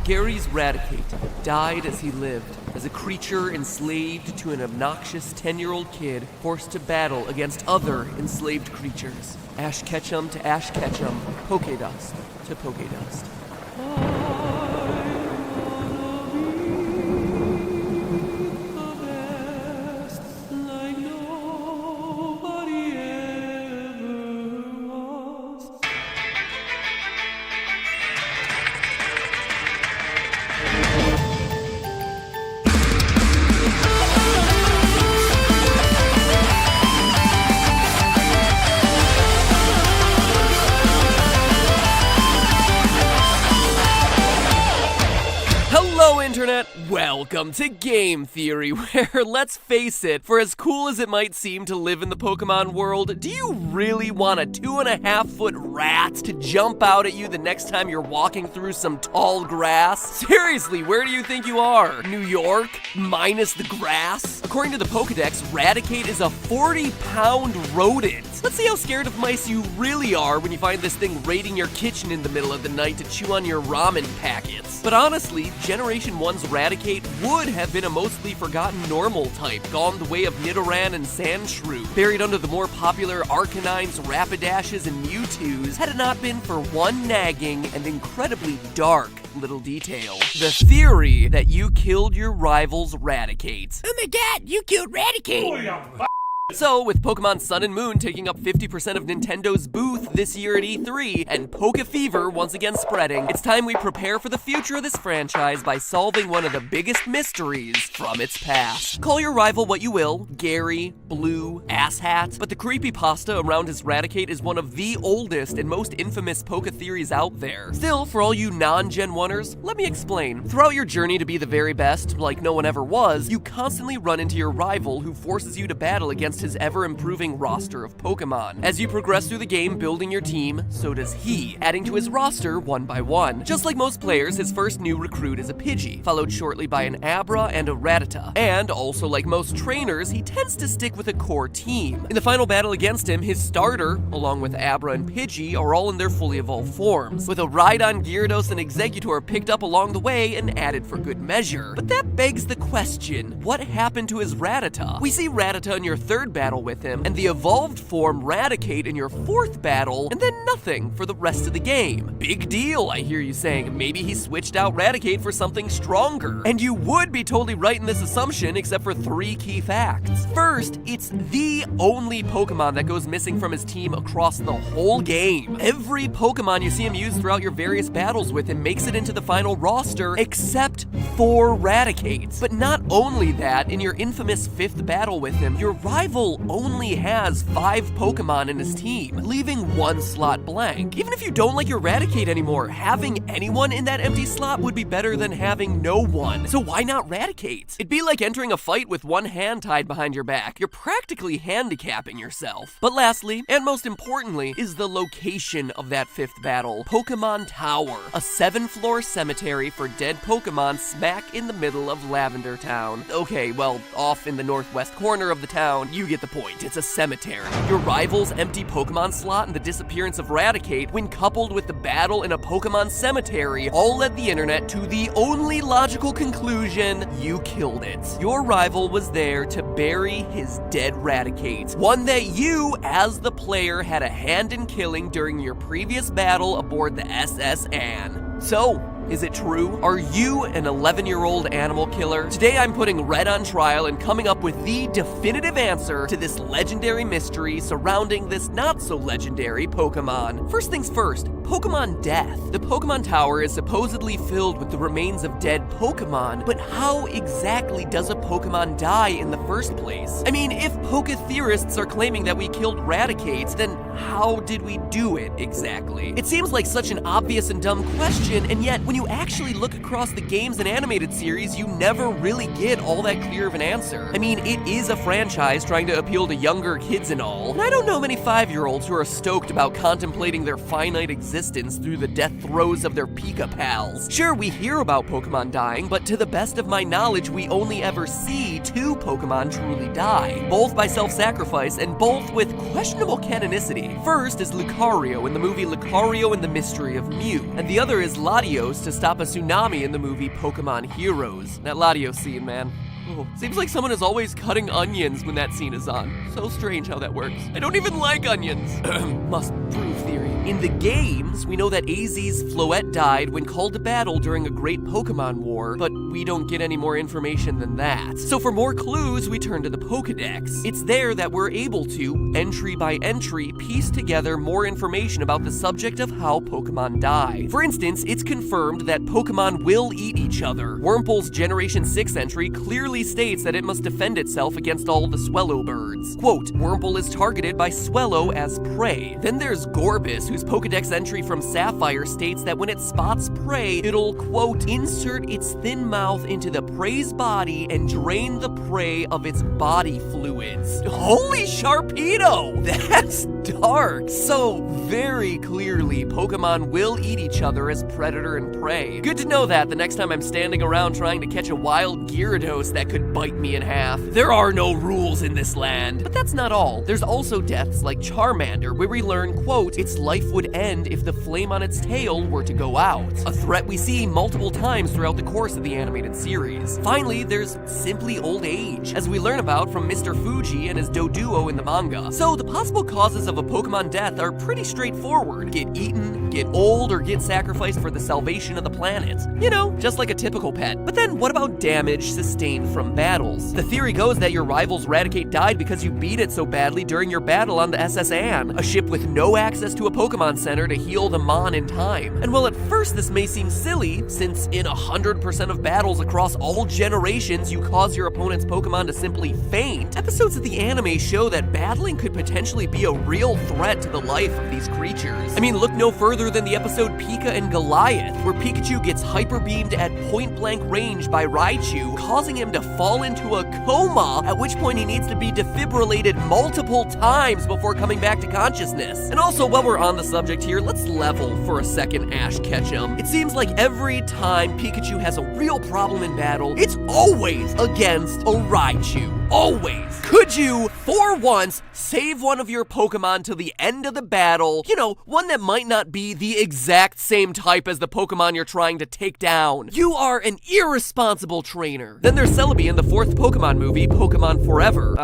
Gary's Raticate died as he lived, as a creature enslaved to an obnoxious 10-year-old kid forced to battle against other enslaved creatures. Ash Ketchum to Ash Ketchum, Pokédust to Pokédust. Internet, welcome to Game Theory, where, let's face it, for as cool as it might seem to live in the Pokemon world, do you really want a 2.5-foot rat to jump out at you the next time you're walking through some tall grass? Seriously, where do you think you are? New York? Minus the grass? According to the Pokedex, Raticate is a 40-pound rodent. Let's see how scared of mice you really are when you find this thing raiding your kitchen in the middle of the night to chew on your ramen packets. But honestly, Generation 1's Raticate would have been a mostly forgotten normal type, gone the way of Nidoran and Sandshrew, buried under the more popular Arcanines, Rapidashes, and Mewtwo's, had it not been for one nagging and incredibly dark little detail. The theory that you killed your rival's Raticate. Oh my god, you killed Raticate! So, with Pokemon Sun and Moon taking up 50% of Nintendo's booth this year at E3, and Poke Fever once again spreading, it's time we prepare for the future of this franchise by solving one of the biggest mysteries from its past. Call your rival what you will, Gary, Blue, Asshat, but the creepypasta around his Raticate is one of the oldest and most infamous Poke theories out there. Still, for all you non-Gen 1ers, let me explain. Throughout your journey to be the very best, like no one ever was, you constantly run into your rival who forces you to battle against his ever-improving roster of Pokemon. As you progress through the game building your team, so does he, adding to his roster one by one. Just like most players, his first new recruit is a Pidgey, followed shortly by an Abra and a Rattata. And also like most trainers, he tends to stick with a core team. In the final battle against him, his starter, along with Abra and Pidgey, are all in their fully evolved forms, with a Rhydon, Gyarados, and Exeggutor picked up along the way and added for good measure. But that begs the question, what happened to his Rattata? We see Rattata in your third battle with him, and the evolved form Raticate in your fourth battle, and then nothing for the rest of the game. Big deal, I hear you saying. Maybe he switched out Raticate for something stronger. And you would be totally right in this assumption, except for 3 key facts. First, it's the only Pokemon that goes missing from his team across the whole game. Every Pokemon you see him use throughout your various battles with him makes it into the final roster, except for Raticate. But not only that, in your infamous 5th battle with him, your rival only has 5 Pokemon in his team, leaving 1 slot blank. Even if you don't like your Raticate anymore, having anyone in that empty slot would be better than having no one. So why not Raticate? It'd be like entering a fight with one hand tied behind your back. You're practically handicapping yourself. But lastly, and most importantly, is the location of that 5th battle. Pokemon Tower, a 7-floor cemetery for dead Pokemon smack in the middle of Lavender Town. Okay, well, off in the northwest corner of the town, you get the point. It's a cemetery. Your rival's empty Pokemon slot and the disappearance of Raticate, when coupled with the battle in a Pokemon cemetery, all led the internet to the only logical conclusion: you killed it. Your rival was there to bury his dead Raticate, one that you, as the player, had a hand in killing during your previous battle aboard the SS Anne. So, is it true? Are you an 11-year-old animal killer? Today I'm putting Red on trial and coming up with the definitive answer to this legendary mystery surrounding this not-so-legendary Pokemon. First things first, Pokemon death. The Pokemon Tower is supposedly filled with the remains of dead Pokemon, but how exactly does a Pokemon die in the first place? I mean, if Poke theorists are claiming that we killed Raticate, then how did we do it exactly? It seems like such an obvious and dumb question, and yet when you actually look across the games and animated series, you never really get all that clear of an answer. I mean, it is a franchise trying to appeal to younger kids and all, and I don't know many 5-year-olds who are stoked about contemplating their finite existence through the death throes of their Pika pals. Sure, we hear about Pokemon dying, but to the best of my knowledge, we only ever see two Pokemon truly die, both by self-sacrifice and both with questionable canonicity. First is Lucario in the movie Lucario and the Mystery of Mew, and the other is Latios to stop a tsunami in the movie Pokemon Heroes. That Latios scene, man. Oh, seems like someone is always cutting onions when that scene is on. So strange how that works. I don't even like onions. Must prove theory. In the games, we know that AZ's Floette died when called to battle during a great Pokemon war, but we don't get any more information than that. So for more clues, we turn to the Pokedex. It's there that we're able to, entry by entry, piece together more information about the subject of how Pokemon die. For instance, it's confirmed that Pokemon will eat each other. Wurmple's Generation 6 entry clearly states that it must defend itself against all the Swellow birds. Quote, Wurmple is targeted by Swellow as prey. Then there's Gorbis, whose Pokedex entry from Sapphire states that when it spots prey, it'll, quote, insert its thin mouth into the prey's body and drain the prey of its body fluids. Holy Sharpedo! That's dark. So very clearly, Pokemon will eat each other as predator and prey. Good to know that the next time I'm standing around trying to catch a wild Gyarados that could bite me in half. There are no rules in this land. But that's not all. There's also deaths like Charmander, where we learn, quote, its life would end if the flame on its tail were to go out. A threat we see multiple times throughout the course of the animated series. Finally, there's simply old age, as we learn about from Mr. Fuji and his Doduo in the manga. So the possible causes of a Pokemon death are pretty straightforward. Get eaten, get old, or get sacrificed for the salvation of the planet. You know, just like a typical pet. But then what about damage sustained from battles? The theory goes that your rival's Raticate died because you beat it so badly during your battle on the SS Anne, a ship with no access to a Pokemon Center to heal the Mon in time. And while at first this may seem silly, since in 100% of battles across all generations you cause your opponent's Pokemon to simply faint, episodes of the anime show that battling could potentially be a real threat to the life of these creatures. I mean, look no further than the episode Pika and Goliath, where Pikachu gets hyper beamed at point-blank range by Raichu, causing him to fall into a coma, at which point he needs to be defibrillated multiple times before coming back to consciousness. And also, while we're on the subject here, let's level for a second, Ash Ketchum. It seems like every time Pikachu has a real problem in battle, it's always against a Raichu. Always. Could you, for once, save one of your Pokemon till the end of the battle? You know, one that might not be the exact same type as the Pokemon you're trying to take down. You are an irresponsible trainer. Then there's Celebi in the 4th Pokemon movie, Pokemon Forever.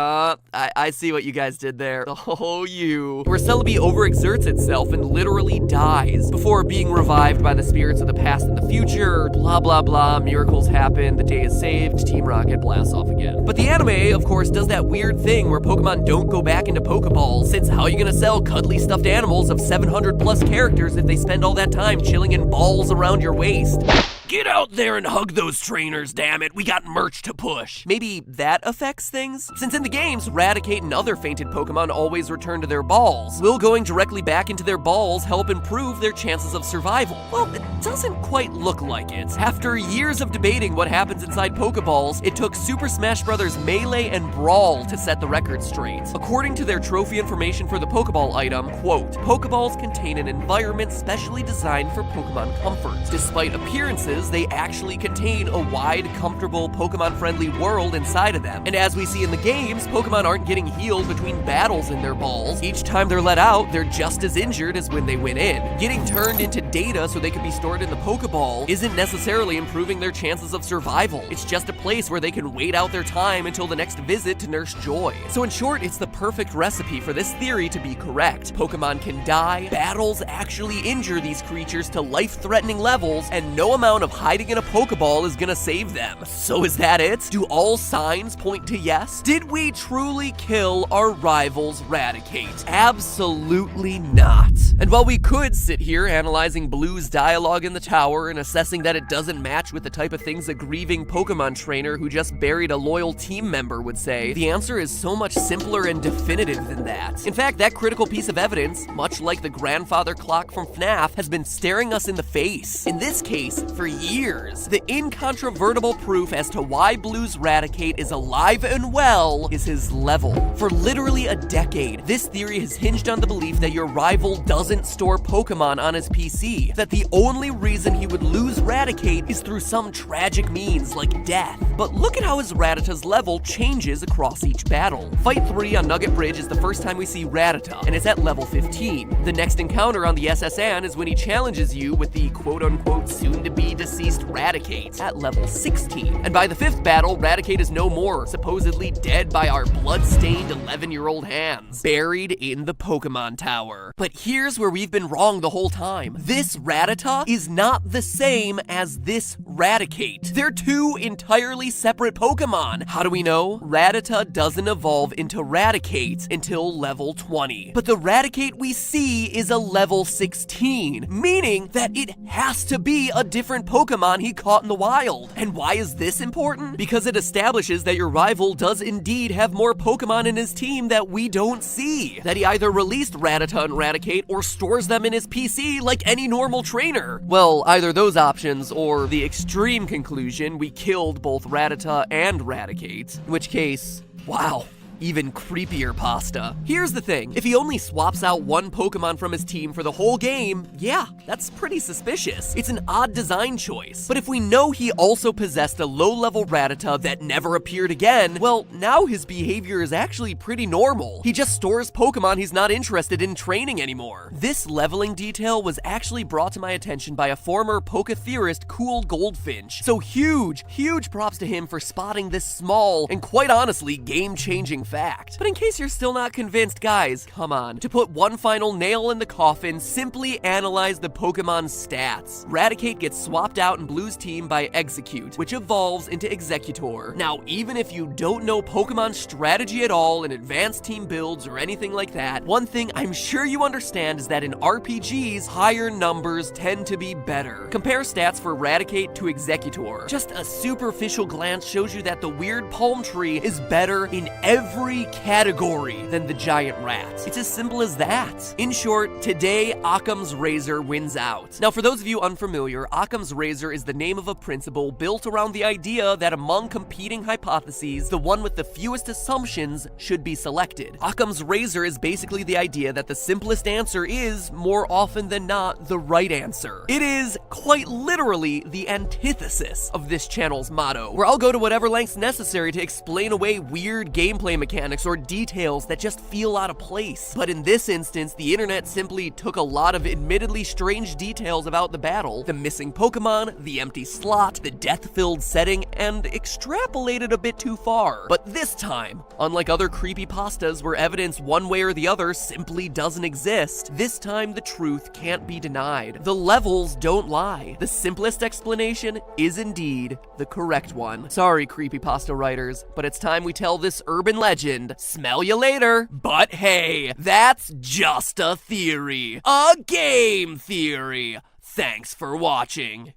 I see what you guys did there. Oh, you. Where Celebi overexerts itself and literally dies before being revived by the spirits of the past and the future. Blah, blah, blah. Miracles happen. The day is saved. Team Rocket blasts off again. But the anime, of course, does that weird thing where Pokemon don't go back into Pokeballs, since how are you gonna sell cuddly stuffed animals of 700 plus characters if they spend all that time chilling in balls around your waist? Get out there and hug those trainers, damn it. We got merch to push. Maybe that affects things? Since in the games, Raticate and other fainted Pokemon always return to their balls. Will going directly back into their balls help improve their chances of survival? Well, it doesn't quite look like it. After years of debating what happens inside Pokeballs, it took Super Smash Bros. Melee and Brawl to set the record straight. According to their trophy information for the Pokeball item, quote, Pokeballs contain an environment specially designed for Pokemon comfort. Despite appearances, they actually contain a wide, comfortable, Pokemon-friendly world inside of them. And as we see in the games, Pokemon aren't getting healed between battles in their balls. Each time they're let out, they're just as injured as when they went in. Getting turned into data so they can be stored in the Pokeball isn't necessarily improving their chances of survival. It's just a place where they can wait out their time until the next visit to Nurse Joy. So in short, it's the perfect recipe for this theory to be correct. Pokemon can die, battles actually injure these creatures to life-threatening levels, and no amount of hiding in a Pokeball is gonna save them. So is that it? Do all signs point to yes? Did we truly kill our rival's Raticate? Absolutely not. And while we could sit here analyzing Blue's dialogue in the tower and assessing that it doesn't match with the type of things a grieving Pokemon trainer who just buried a loyal team member would say, the answer is so much simpler and definitive than that. In fact, that critical piece of evidence, much like the grandfather clock from FNAF, has been staring us in the face. In this case, for years. The incontrovertible proof as to why Blue's Raticate is alive and well is his level. For literally a decade, this theory has hinged on the belief that your rival doesn't store Pokemon on his PC, that the only reason he would lose Raticate is through some tragic means like death. But look at how his Rattata's level changes across each battle. Fight 3 on Nugget Bridge is the first time we see Rattata, and it's at level 15. The next encounter on the SSN is when he challenges you with the quote-unquote soon-to-be deceased Raticate at level 16. And by the 5th battle, Raticate is no more, supposedly dead by our blood-stained 11-year-old hands, buried in the Pokemon Tower. But here's where we've been wrong the whole time. This Rattata is not the same as this Raticate. They're two entirely separate Pokemon. How do we know? Rattata doesn't evolve into Raticate until level 20. But the Raticate we see is a level 16, meaning that it has to be a different Pokemon he caught in the wild. And why is this important? Because it establishes that your rival does indeed have more Pokemon in his team that we don't see. That he either released Rattata and Raticate or stores them in his PC like any normal trainer. Well, either those options or the extreme conclusion we killed both Rattata and Raticate. In which case, wow. Even creepier pasta. Here's the thing, if he only swaps out one Pokemon from his team for the whole game, yeah, that's pretty suspicious. It's an odd design choice. But if we know he also possessed a low-level Rattata that never appeared again, well, now his behavior is actually pretty normal. He just stores Pokemon he's not interested in training anymore. This leveling detail was actually brought to my attention by a former Poke theorist, Cool Goldfinch. So huge props to him for spotting this small and quite honestly game-changing fact. But in case you're still not convinced, guys, come on. To put one final nail in the coffin, simply analyze the Pokemon's stats. Raticate gets swapped out in Blue's team by Execute, which evolves into Executor. Now, even if you don't know Pokemon strategy at all in advanced team builds or anything like that, one thing I'm sure you understand is that in RPGs, higher numbers tend to be better. Compare stats for Raticate to Executor. Just a superficial glance shows you that the weird palm tree is better in every category than the giant rat. It's as simple as that. In short, today Occam's razor wins out. Now, for those of you unfamiliar, Occam's razor is the name of a principle built around the idea that among competing hypotheses, the one with the fewest assumptions should be selected. Occam's razor is basically the idea that the simplest answer is, more often than not, the right answer. It is, quite literally, the antithesis of this channel's motto, where I'll go to whatever lengths necessary to explain away weird gameplay mechanics or details that just feel out of place. But in this instance, the internet simply took a lot of admittedly strange details about the battle, the missing Pokemon, the empty slot, the death-filled setting, and extrapolated a bit too far. But this time, unlike other creepypastas where evidence one way or the other simply doesn't exist, this time the truth can't be denied. The levels don't lie. The simplest explanation is indeed the correct one. Sorry, creepypasta writers, but it's time we tell this urban legend. Smell you later. But hey, that's just a theory. A game theory. Thanks for watching.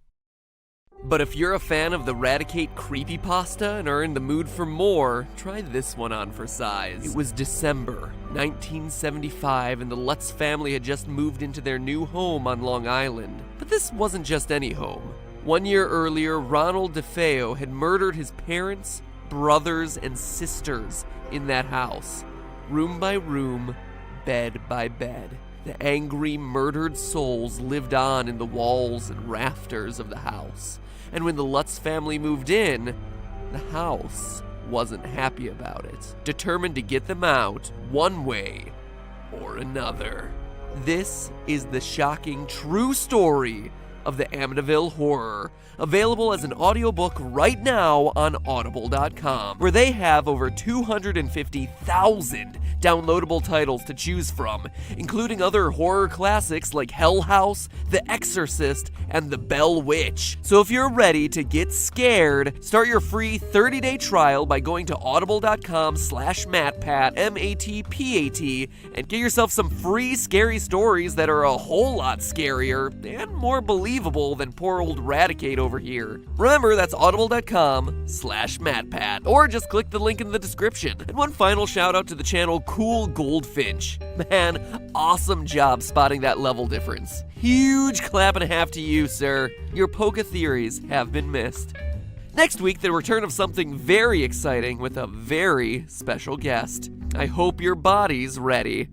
But if you're a fan of the Raticate creepypasta and are in the mood for more, try this one on for size. It was December 1975 and the Lutz family had just moved into their new home on Long Island. But this wasn't just any home. 1 year earlier, Ronald DeFeo had murdered his parents, brothers, and sisters in that house. Room by room, bed by bed. The angry, murdered souls lived on in the walls and rafters of the house. And when the Lutz family moved in, the house wasn't happy about it, determined to get them out one way or another. This is the shocking true story of the Amityville Horror, available as an audiobook right now on Audible.com, where they have over 250,000 downloadable titles to choose from, including other horror classics like Hell House, The Exorcist, and The Bell Witch. So if you're ready to get scared, start your free 30-day trial by going to audible.com/MattPat, MATPAT, and get yourself some free scary stories that are a whole lot scarier and more believable than poor old Raticate over here. Remember, that's audible.com/MattPat, or just click the link in the description. And one final shout out to the channel Cool Goldfinch. Man, awesome job spotting that level difference. Huge clap and a half to you, sir. Your Poke theories have been missed. Next week, the return of something very exciting with a very special guest. I hope your body's ready.